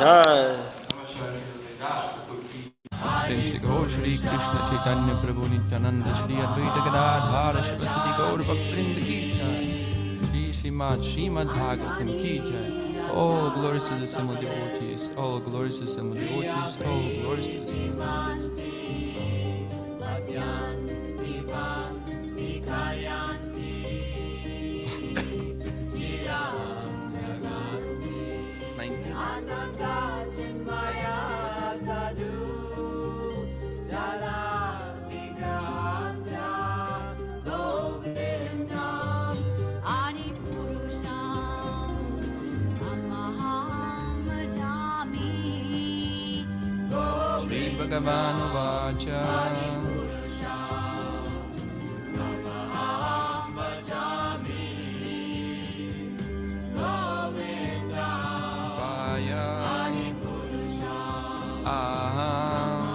Jai. Shri Krishna Chaitanya Prabhu Nityananda Shri Advaita Gadadhara Shivasati Gaur Bhaktivinoda Ki Jai. Srimad Bhagavatam Ki Jai. All glories to the assembled devotees. All glories to the assembled devotees. All glories to the assembled Bhagavan Vacha Vaya Aham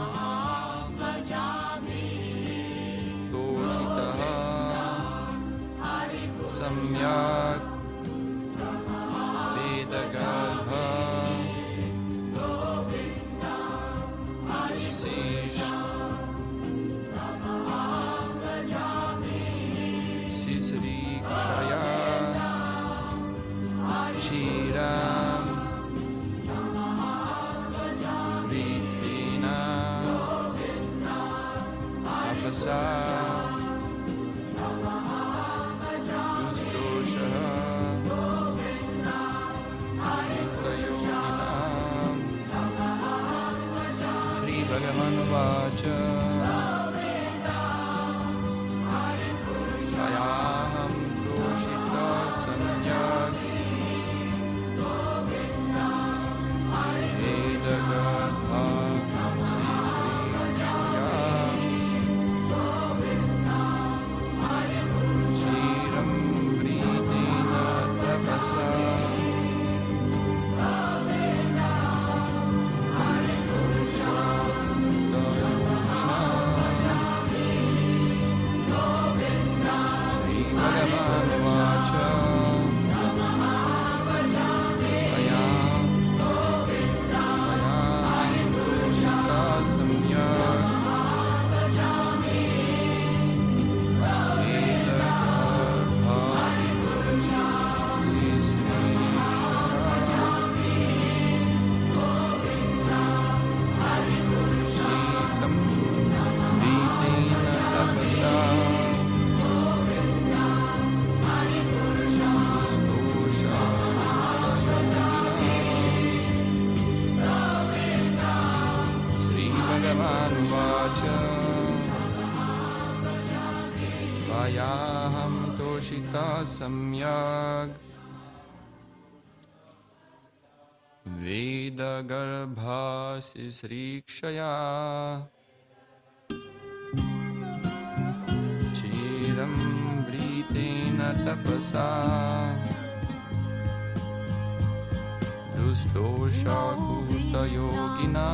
Toshitaha Samyak Vedagarbha Chiram Vitina Apasa Dustosha Yukayoginam Shri Bhagavan Vacha Sayah Aham Toshita Samyag Veda Garbha Sisrikshaya Chiram Vritena Tapasa Dustosha Kuta Yogina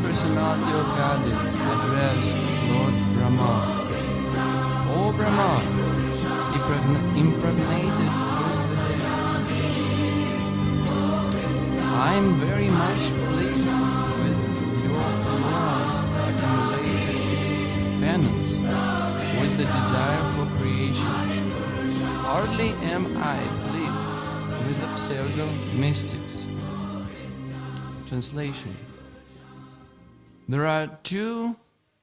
Personality of Godhead addressed Lord Brahma. O Brahma, impregnated with the dead, I am very much pleased with your accumulated penance with the desire for creation. Hardly am I pleased with the pseudo-mystics. Translation. There are two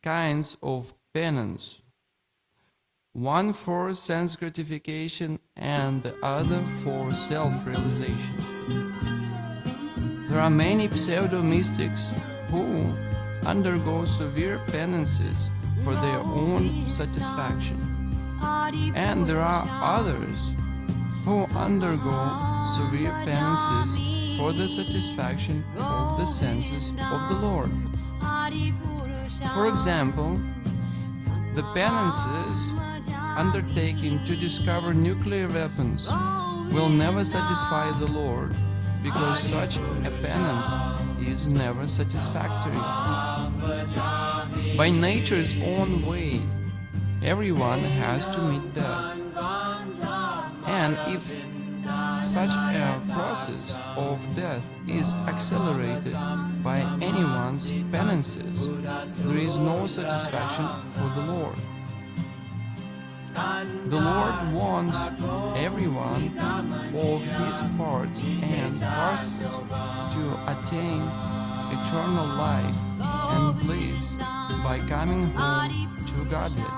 kinds of penance. one for sense gratification and the other for self-realization. There are many pseudo-mystics who undergo severe penances for their own satisfaction, and there are others who undergo severe penances for the satisfaction of the senses of the Lord. For example, the penances undertaken to discover nuclear weapons will never satisfy the Lord, because such a penance is never satisfactory. By nature's own way, everyone has to meet death. And if such a process of death is accelerated by anyone's penances, there is no satisfaction for the Lord. The Lord wants everyone of his parts and parcels to attain eternal life and bliss by coming home to Godhead.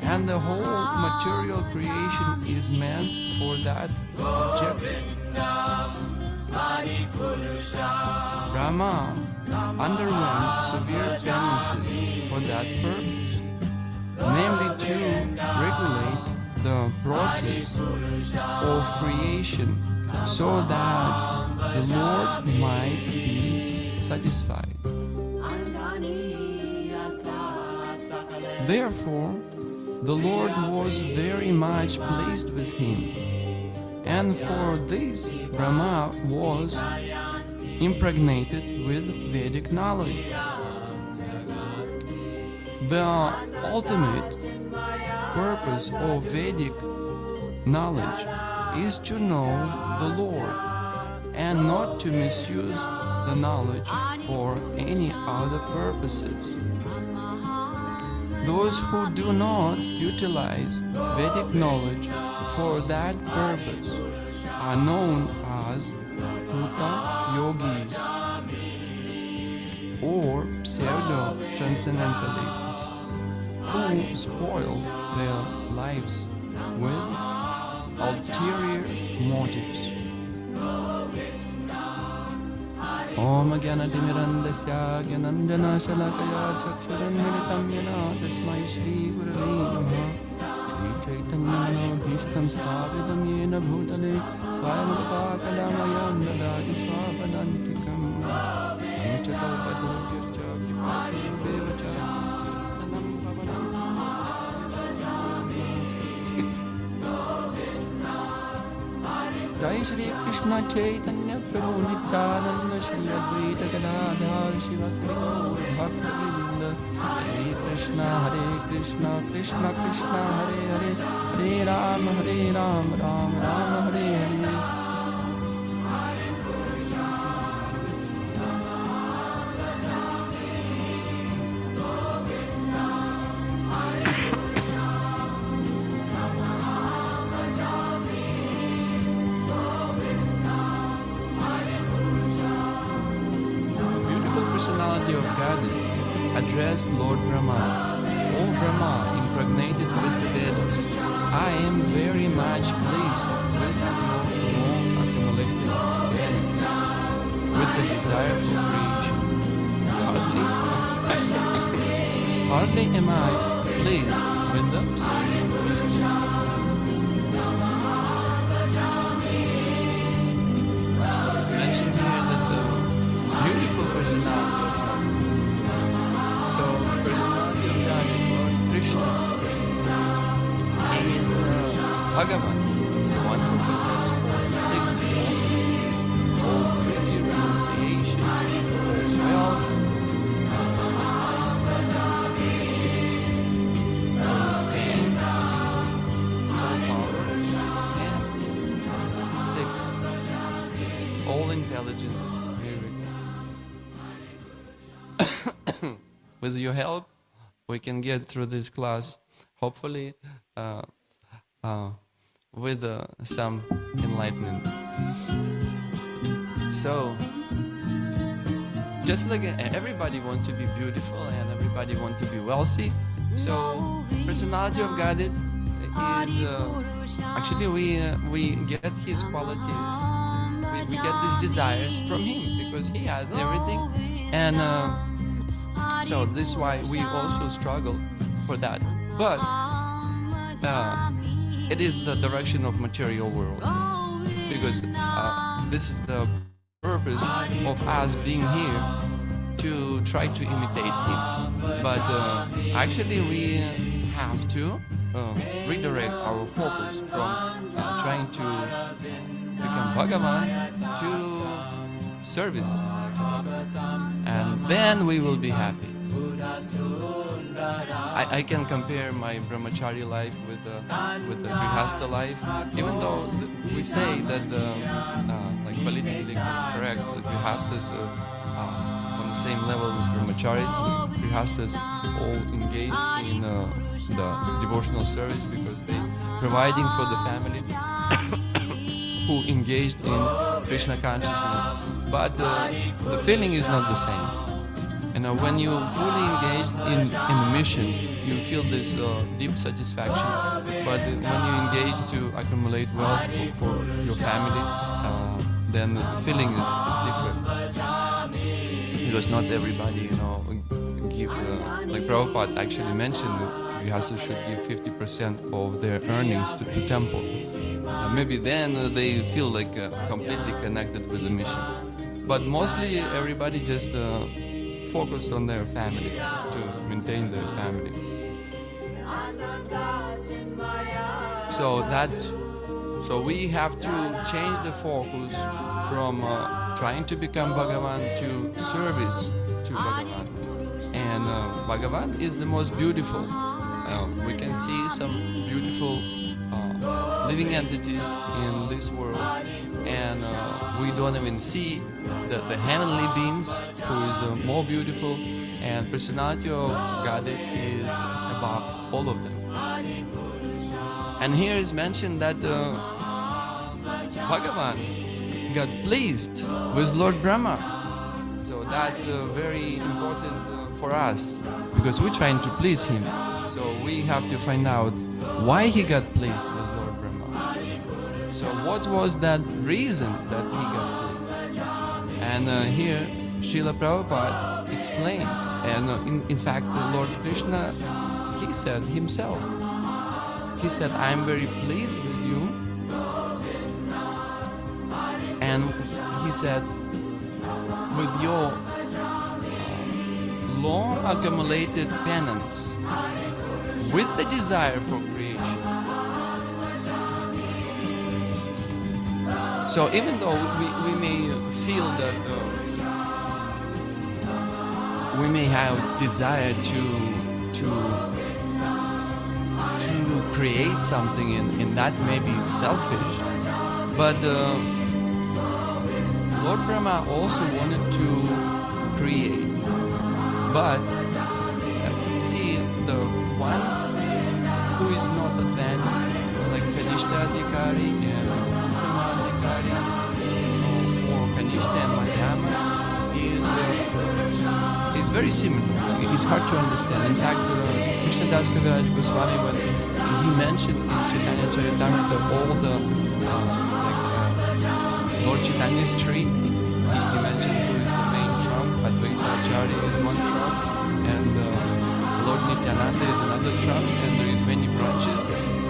And the whole material creation is meant for that objective. Brahma underwent severe penances for that purpose, namely to regulate the process of creation so that the Lord might be satisfied. Therefore, the Lord was very much pleased with him, and for this Brahma was impregnated with Vedic knowledge. The ultimate purpose of Vedic knowledge is to know the Lord and not to misuse the knowledge for any other purposes. Those who do not utilize Vedic knowledge for that purpose are known as Bhuta Yogis or pseudo-transcendentalists who spoil their lives with ulterior motives. Om Gyanatimirandasya Gyanandana Shalakaya Chakshuranmilitam Yena Tasmai Shri Gurave Namaha Shri Chaitanya Bhishtam Sthavidam Yena Bhutale Swayamrupa Kalamayam Dadati Swapadantikam Amchakalpadurjircha Kripasarudevacha Tanam Bhavanam. Jai Shri Krishna Chaitanya Prabhu Nityananda Shri Advaita Gadadhar Shivasari Gaur Bhakta-vrinda. Hare Krishna Krishna Krishna Hare Hare Hare Ram Ram Ram Hare Hare. Personality of Godhead addressed Lord Brahma. O Brahma, impregnated with the Vedas, I am very much pleased with your long accumulated penance, with the desire for creation. Hardly am I pleased with the pseudo-mystics. Mentioned here that the beautiful personality of God. So, the personality of God is Lord Krishna. He is Bhagavan, the one who possesses 6 qualities: all beauty, renunciation, wealth, pain, power, and 6, all intelligence. With your help, we can get through this class, hopefully, with some enlightenment. So, just like everybody wants to be beautiful and everybody wants to be wealthy, So personality of Godhead is actually we get His qualities, we get these desires from Him because He has everything, and so this is why we also struggle for that. But it is the direction of material world, because this is the purpose of us being here, to try to imitate Him. But actually we have to redirect our focus from trying to become Bhagavan to service, and then we will be happy. I can compare my brahmachari life with the grihastha life, even though we say that like politically correct, the grihasthas on the same level as brahmacharis. Grihasthas all engaged in the devotional service because they providing for the family who engaged in Krishna consciousness, but the feeling is not the same. And when you fully engaged in the mission, you feel this deep satisfaction. But when you engage to accumulate wealth for your family, then the feeling is different. Because not everybody, give, like Prabhupada actually mentioned, that grihasthas should give 50% of their earnings to temple. Maybe then they feel like completely connected with the mission. But mostly everybody just focus on their family, to maintain their family. So we have to change the focus from trying to become Bhagavan to service to Bhagavan. And Bhagavan is the most beautiful. We can see some beautiful living entities in this world, and we don't even see the heavenly beings, who is more beautiful, and personality of Godhead is above all of them. And here is mentioned that Bhagavan got pleased with Lord Brahma. So that's very important for us, because we're trying to please him. So we have to find out why he got pleased with Lord Brahma. So what was that reason that he got pleased? And here Srila Prabhupada explains. And in fact, the Lord Krishna, he said himself, he said, I'm very pleased with you. And he said, with your long accumulated penance, with the desire for creation. So even though we may feel that we may have desire to create something, and that may be selfish, but Lord Brahma also wanted to create. But see, the one who is not advanced, like Kanishta Adhikari and Urukrama Adhikari, or Kanishta and Madhyama, is very similar. It's hard to understand. In fact, Krishnadas Kaviraj Goswami, when he mentioned in Chaitanya Charitamrita all the Lord Chaitanya's tree, he mentioned who is the main trunk, Advaita Acharya is one trunk, and Lord Nityananda is another trunk, and there is many branches,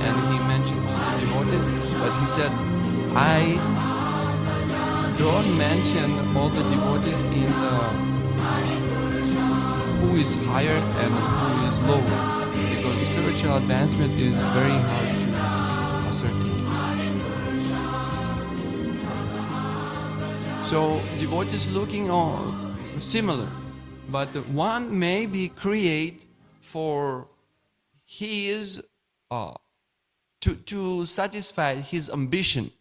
and he mentioned the devotees, but he said, I don't mention all the devotees in who is higher and who is lower, because spiritual advancement is very hard to ascertain. So devotees looking on similar, but one may be create for his to satisfy his ambition.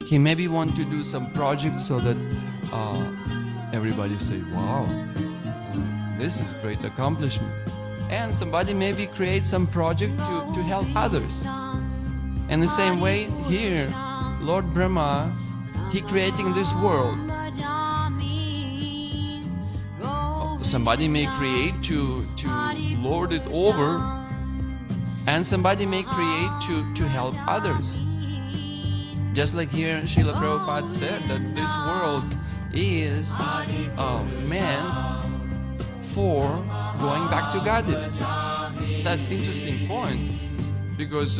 He maybe want to do some project so that everybody say, wow, this is great accomplishment. And somebody maybe create some project to help others. In the same way here, Lord Brahma, he creating this world somebody may create to lord it over, and somebody may create to help others. Just like here Srila Prabhupada said that this world is meant for going back to Godhead. That's interesting point, because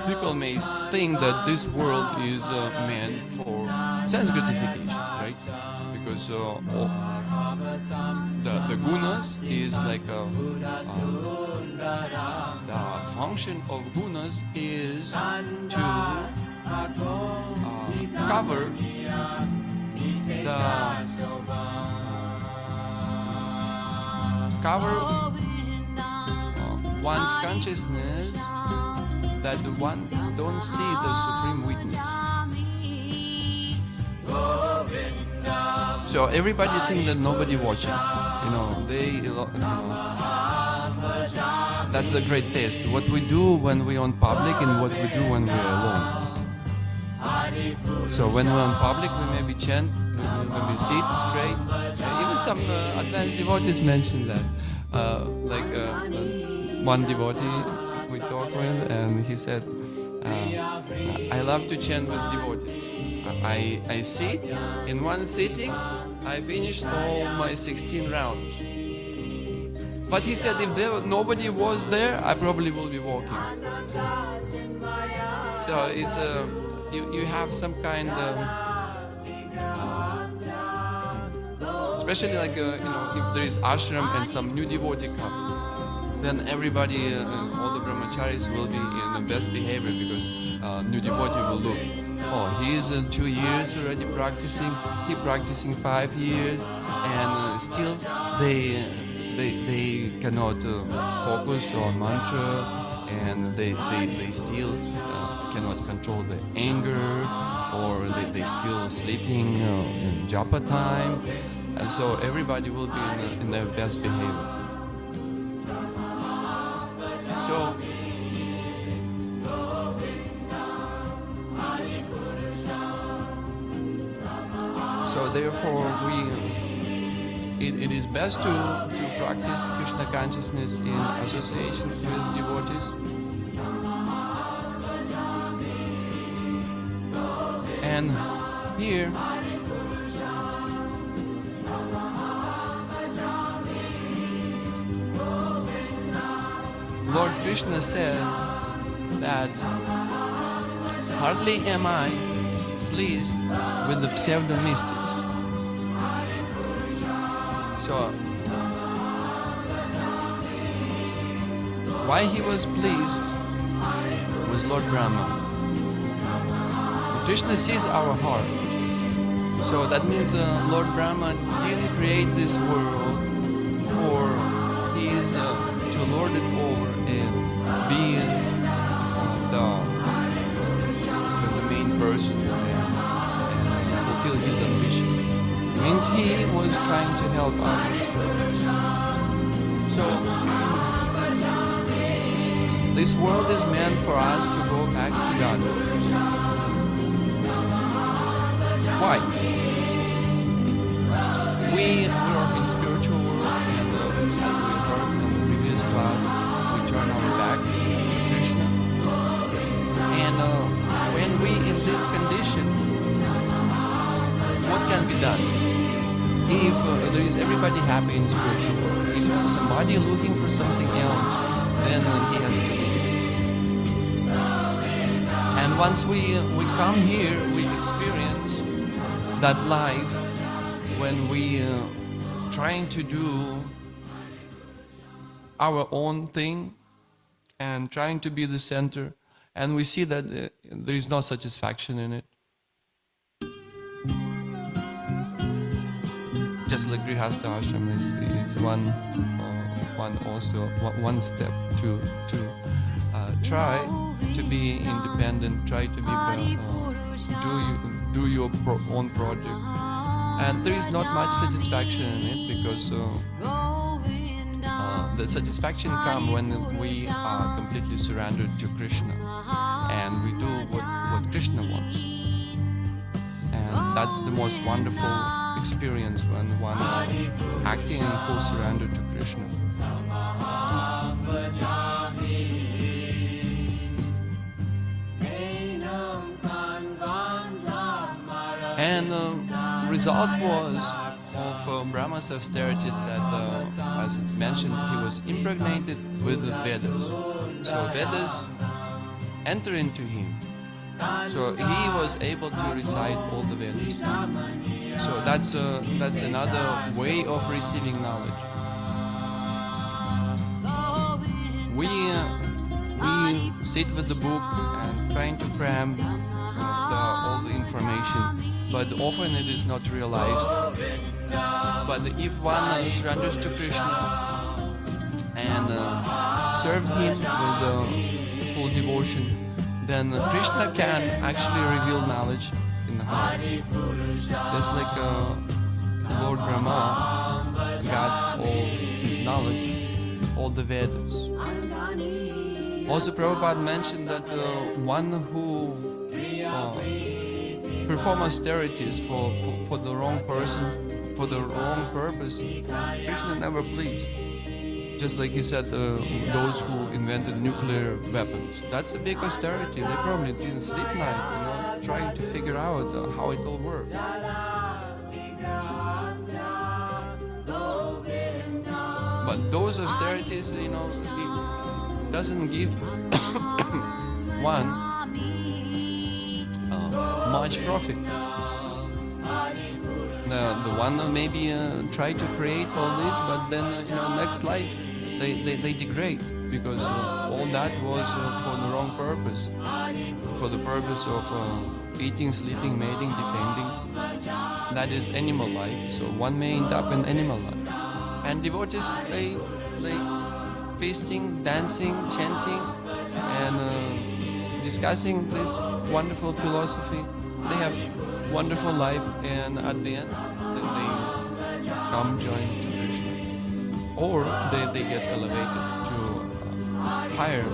people may think that this world is meant for sense gratification, right? Because the gunas is like the function of gunas is to cover one's consciousness that one don't see the supreme witness. So everybody think that nobody watching. That's a great test. What we do when we're on public and what we do when we're alone. So when we're on public, we maybe chant, when we sit straight. Even some advanced devotees mentioned that. One devotee we talked with, and he said, I love to chant with devotees. I sit, in one sitting, I finished all my 16 rounds. But he said, if nobody was there, I probably will be walking. So it's you have some kind of, especially like if there is ashram and some new devotee comes, then everybody, all the brahmacharis will be in the best behavior, because new devotee will look, oh, he is 2 years already practicing, he practicing 5 years, and still they cannot focus on mantra, and they still cannot control the anger, or they still sleeping in japa time, and so everybody will be in their best behavior. So therefore it is best to practice Krishna consciousness in association with devotees. And here Lord Krishna says that hardly am I pleased with the pseudo-mystics. So, why he was pleased was Lord Brahma. Krishna sees our heart. So that means Lord Brahma didn't create this world for his to lord it over and be the main person and fulfill his ambition. It means he was trying to help others. So this world is meant for us to go back to God. Why? We are in spiritual world, and as we heard in the previous class, we turn our back to Krishna. And when we in this condition, what can be done? If there is everybody happy in spiritual world, if somebody looking for something else, then he has to leave. And once we come here, we experience that life when we trying to do our own thing and trying to be the center, and we see that there is no satisfaction in it. Just like Grihastha Ashram is one step to try to be independent, try to be do your own project, and there is not much satisfaction in it, because the satisfaction comes when we are completely surrendered to Krishna and we do what Krishna wants, and that's the most wonderful experience when one acting in full surrender to Krishna. And the result was of Brahma's austerities that, as it's mentioned, he was impregnated with the Vedas. So Vedas enter into him. So he was able to recite all the Vedas. So that's another way of receiving knowledge. We sit with the book and trying to cram all the information, but often it is not realized. But if one surrenders to Krishna and serve him with full devotion, then Krishna can actually reveal knowledge in the heart. Just like Lord Brahma got all his knowledge, all the Vedas. Also Prabhupada mentioned that one who perform austerities for the wrong person, for the wrong purpose, Krishna never pleased. Just like he said, those who invented nuclear weapons. That's a big austerity. They probably didn't sleep night, trying to figure out how it all works. But those austerities, it doesn't give one much profit. The one maybe try to create all this, but then next life they degrade, because all that was for the wrong purpose, for the purpose of eating, sleeping, mating, defending. That is animal life. So one may end up in animal life. And devotees, they feasting, dancing, chanting, and discussing this wonderful philosophy. They have wonderful life, and at the end they come join to Krishna, or they get elevated to a higher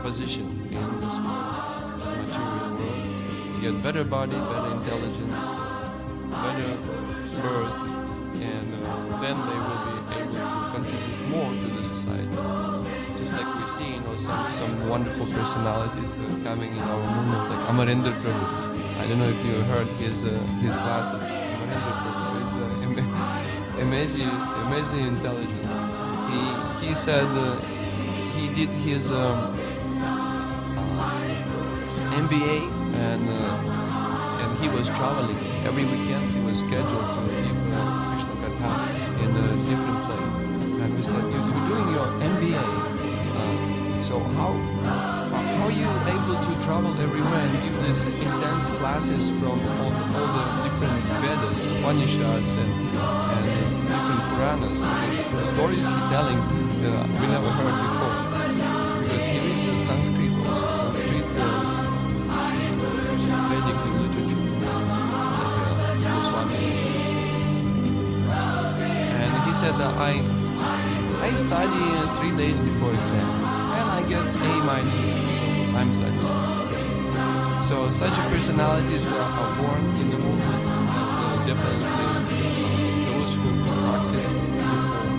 position in this material world, get better body, better intelligence, better birth, and then they will be able to contribute more to the society. Just like we see, some wonderful personalities coming in our movement, like Amarendra Prabhu. I don't know if you heard his classes. Amarendra Prabhu is amazing intelligent. He said he did his MBA, and he was traveling every weekend. He was scheduled to give Krishna Katha in a different place. And we said, you're doing your MBA. So how are you able to travel everywhere and give these intense classes from all the different Vedas, Upanishads, and different Puranas? Because the stories he's telling, we never heard before. Because he reads Sanskrit also, Sanskrit Vedic literature, like Goswami. And he said that I study 3 days before exam. I get A-, so I'm satisfied. So such personalities are born in the movement, and definitely those who practice before.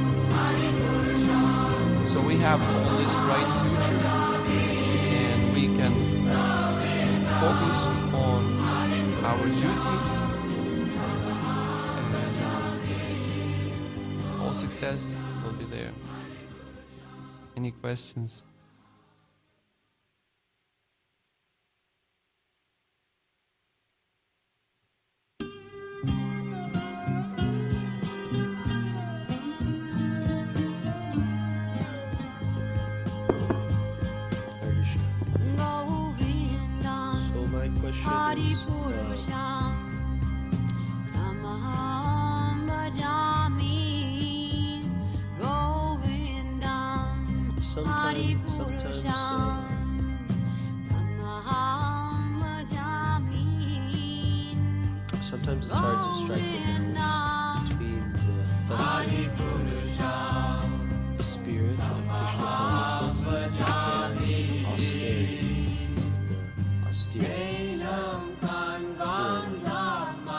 So we have all this bright future, and we can focus on our duty, and all success will be there. Any questions? Sometimes it's hard to strike the balance between the festive spirit of Krishna consciousness and austerity, the austere.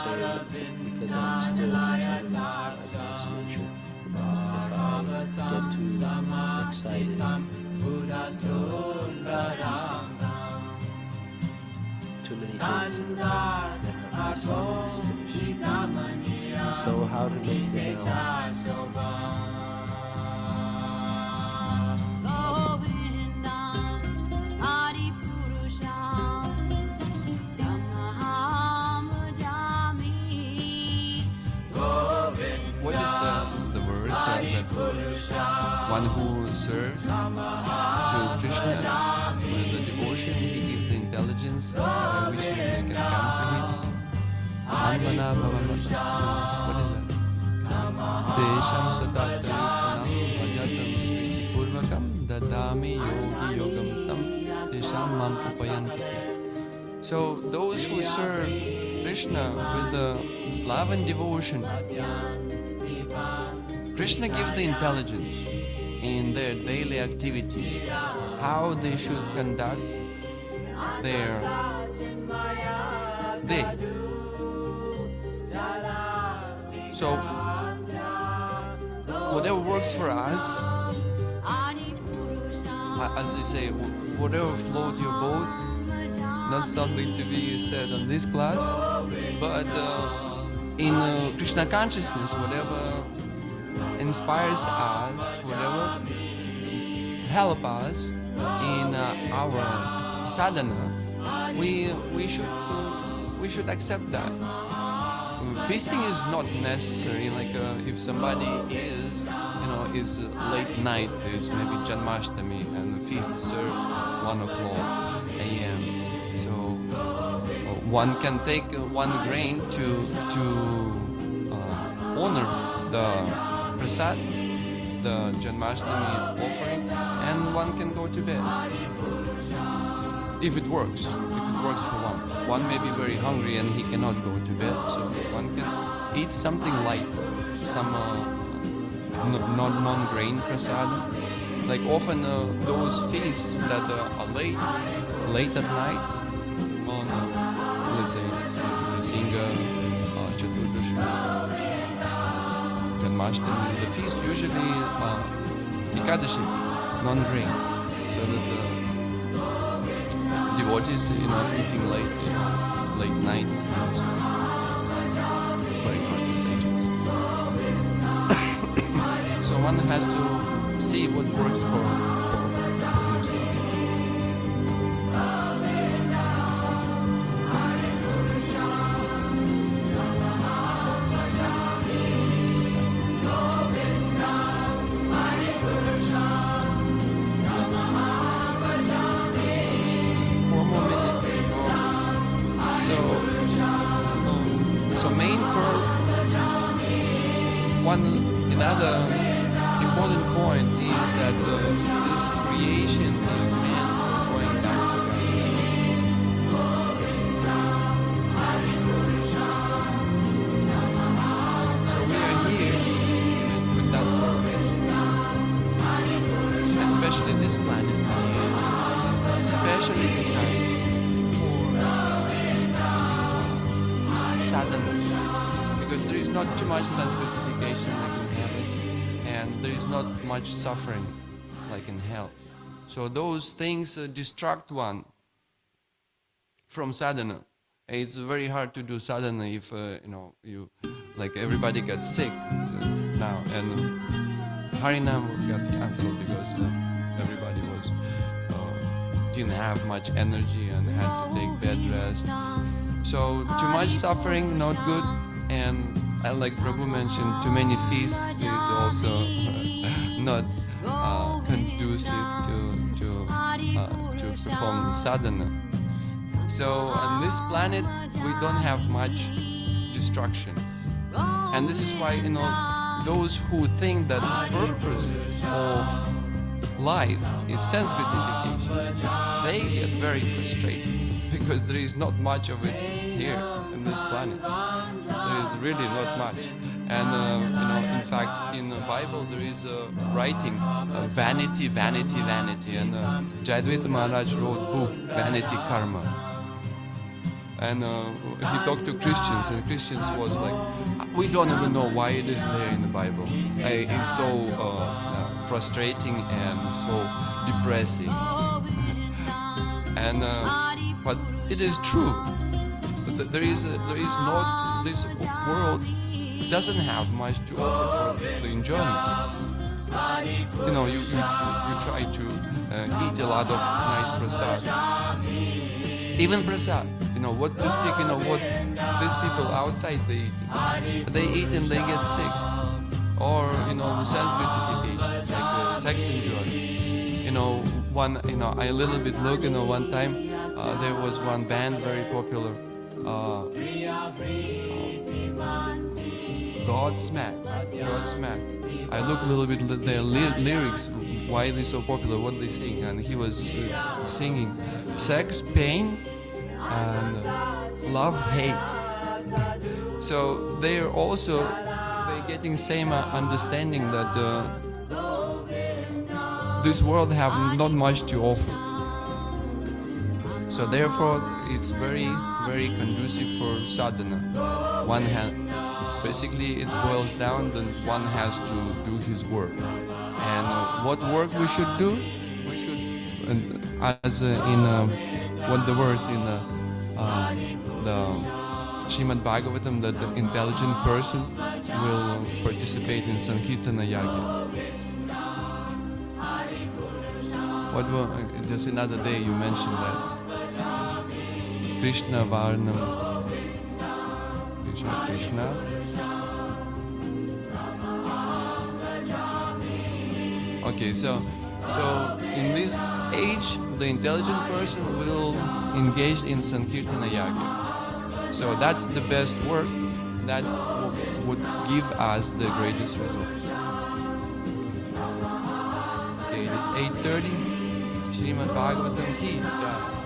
So because I'm still in my God's nature. If I get too excited feasting too many days in a row, then my song is finished. So how to make the balance? What is the verse that one who serves to Krishna with the devotion, he gives the intelligence by which they can come to him? Anvana bhavamata. What is that? Tesham satataripanam bhajatam purvakam dadami yogi yogam tam tesham mam upayanti. So those who serve Krishna with the love and devotion, Krishna gives the intelligence in their daily activities, how they should conduct their day. So, whatever works for us, as they say, whatever floats your boat, not something to be said on this class, but in Krishna consciousness, whatever inspires us, whatever help us in our sadhana, we should accept that. Feasting is not necessary. Like if somebody is, it's late night, it's maybe Janmashtami, and the feast served 1 o'clock a.m. So one can take 1 grain to honor the prasad, the Janmashtami offering, and one can go to bed. If it works for one. One may be very hungry and he cannot go to bed, so one can eat something light, some non-grain prasad. Like often those feasts that are late at night, on let's say Singa, Chaturdashi, Janmashtami, the feast usually Ekadashi feast, non-grain, so that the devotees eating late night, it's very hard. So one has to see what works for himself. Another important point is that this creation is meant for going back to God. So we are here with that purpose. And especially this planet is specially designed for sadhana, because there is not too much sense gratification like in heaven, and there is not much suffering like in hell. So those things distract one from sadhana. It's very hard to do sadhana if you like everybody got sick now, and Harinam got cancelled because everybody was didn't have much energy and had to take bed rest. So too much suffering, not good, and like Prabhu mentioned, too many feasts is also not conducive to perform sadhana. So on this planet we don't have much destruction, and this is why those who think that the purpose of life is sense gratification, they get very frustrated because there is not much of it here in this planet. There is really not much. And in fact, in the Bible there is a writing, vanity, vanity, vanity. And Jayadvaita Maharaj wrote book, Vanity Karma. And he talked to Christians, and Christians was like, we don't even know why it is there in the Bible. It's so frustrating and so depressing. And but it is true. There is not, this world doesn't have much to offer for the enjoyment. You know, you try to eat a lot of nice prasad. Even prasad, you know, what to speak, you know, what these people outside they eat and they get sick. Or, you know, sense gratification, like sex enjoy. You know, I a little bit look, you know, one time there was one band very popular, Godsmack. I look a little bit at their lyrics, why they're so popular, what they sing, and he was singing sex, pain, and love, hate. So they're getting same understanding that this world have not much to offer. So therefore, it's very, very conducive for sadhana. One hand, basically, it boils down that one has to do his work. And what work we should do? We should, as in what the verse in the Srimad Bhagavatam, that the intelligent person will participate in Sankirtana Yagya. What was just another day you mentioned that Krishna Varnam Krishna. Okay, so in this age, the intelligent person will engage in Sankirtana Yagya. So that's the best work that would give us the greatest results. Okay, it is 8:30. Srimad Bhagavatam ki jai.